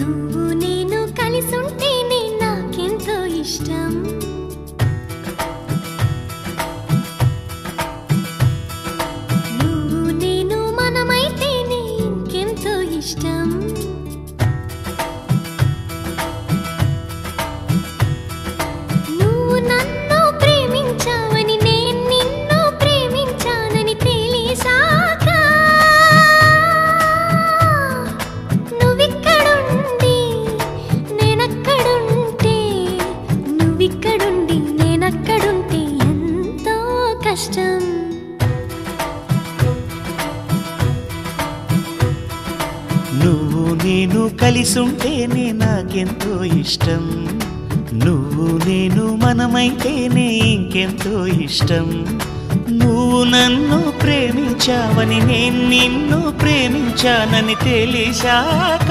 నువ్వు నేను కలిసుంటేనే నాకెంతో ఇష్టం. నువ్వు నేను మనమైతేనే ఇంకెంతో ఇష్టం. నువ్వు నన్ను ప్రేమించావని నేను నిన్ను ప్రేమించానని తెలిసాక నువ్విక్కడుండి నేనక్కడుంటే నువ్విక్కడుండి నేనక్కడుంటే ఎంతో కష్టం. నువ్వు నేను కలిసుంటేనే నాకెంతో ఇష్టం. నువ్వు నేను మనమైతేనే ఇంకెంతో ఇష్టం. నువ్వు నన్ను ప్రేమించావని నేను నిన్ను ప్రేమించానని తెలిసాక